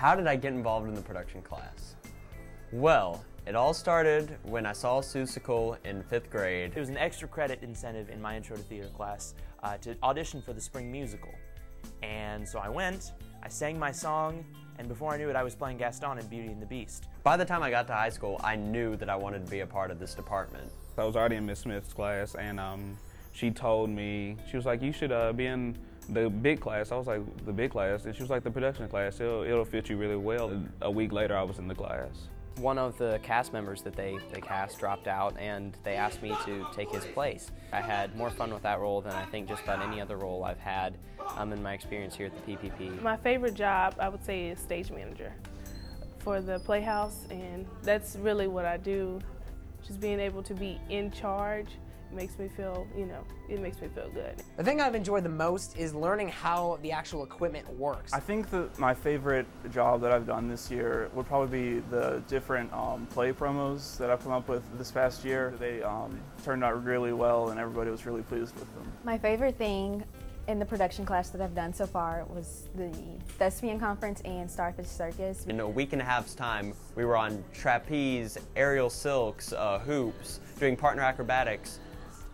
How did I get involved in the production class? Well, it all started when I saw Seussical in 5th grade. There was an extra credit incentive in my Intro to Theater class to audition for the spring musical. And so I went, I sang my song, and before I knew it, I was playing Gaston in Beauty and the Beast. By the time I got to high school, I knew that I wanted to be a part of this department. I was already in Miss Smith's class, and she told me, she was like, you should be in the big class. I was like, the big class? And she was like, the production class, it'll fit you really well. A week later, I was in the class. One of the cast members that they cast dropped out, and they asked me to take his place. I had more fun with that role than I think just about any other role I've had in my experience here at the PPP. My favorite job, I would say, is stage manager for the Playhouse, and that's really what I do. Just being able to be in charge makes me feel, it makes me feel good. The thing I've enjoyed the most is learning how the actual equipment works. I think that my favorite job that I've done this year would probably be the different play promos that I've come up with this past year. They turned out really well, and everybody was really pleased with them. My favorite thing in the production class that I've done so far was the Thespian Conference and Starfish Circus. In a week and a half's time, we were on trapeze, aerial silks, hoops, doing partner acrobatics,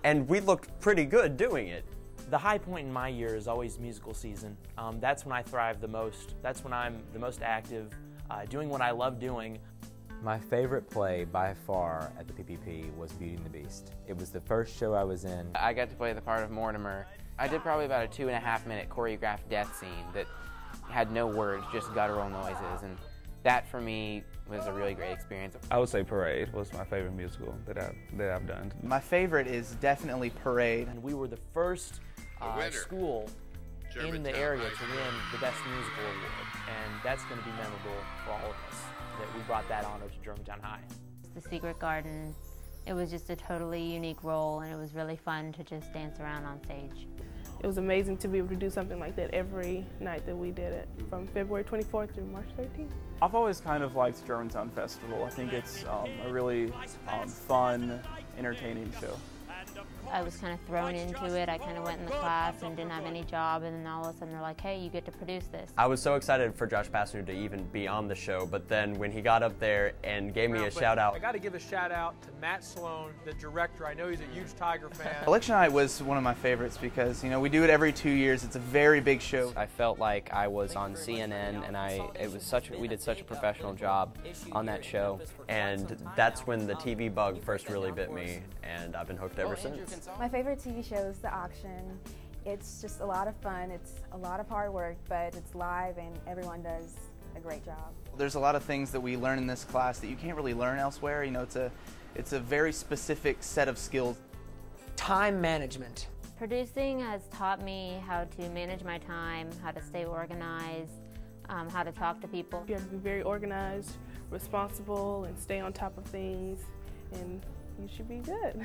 and we looked pretty good doing it. The high point in my year is always musical season. That's when I thrive the most. That's when I'm the most active, doing what I love doing. My favorite play by far at the PPP was Beauty and the Beast. It was the first show I was in. I got to play the part of Mortimer. I did probably about a 2.5-minute choreographed death scene that had no words, just guttural noises, and that for me was a really great experience. I would say Parade was my favorite musical that I've done. My favorite is definitely Parade. And we were the first school in the area to win the Best Musical Award, and that's going to be memorable for all of us, that we brought that honor to Germantown High. The Secret Garden, it was just a totally unique role, and it was really fun to just dance around on stage. It was amazing to be able to do something like that every night that we did it, from February 24th through March 13th. I've always kind of liked Germantown Festival. I think it's a really fun, entertaining show. I was kind of thrown into it. I kind of went in the class and didn't have any job, and then all of a sudden they're like, hey, you get to produce this. I was so excited for Josh Passenger to even be on the show, but then when he got up there and gave me a shout out. I got to give a shout out to Matt Sloan, the director. I know he's a huge Tiger fan. Election night was one of my favorites because, we do it every 2 years. It's a very big show. I felt like I was on CNN, and we did such a professional job on that show. And that's when the TV bug first really bit me, and I've been hooked ever since. My favorite TV show is The Auction. It's just a lot of fun. It's a lot of hard work, but it's live and everyone does a great job. There's a lot of things that we learn in this class that you can't really learn elsewhere. It's a very specific set of skills. Time management. Producing has taught me how to manage my time, how to stay organized, how to talk to people. You have to be very organized, responsible, and stay on top of things, and you should be good.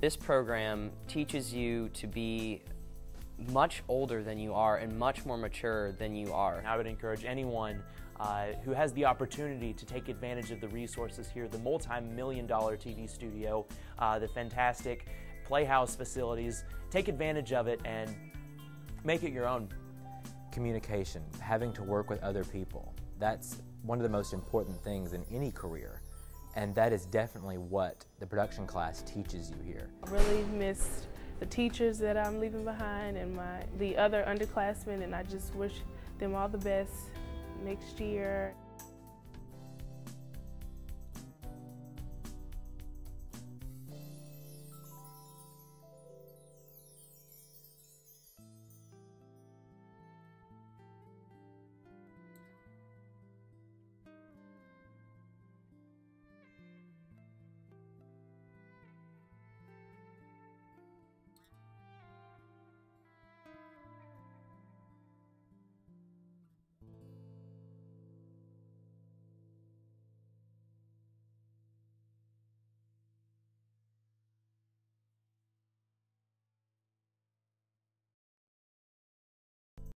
This program teaches you to be much older than you are and much more mature than you are. I would encourage anyone who has the opportunity to take advantage of the resources here, the multi-million-dollar TV studio, the fantastic Playhouse facilities, take advantage of it and make it your own. Communication, having to work with other people, that's one of the most important things in any career. And that is definitely what the production class teaches you here. I really missed the teachers that I'm leaving behind and the other underclassmen, and I just wish them all the best next year.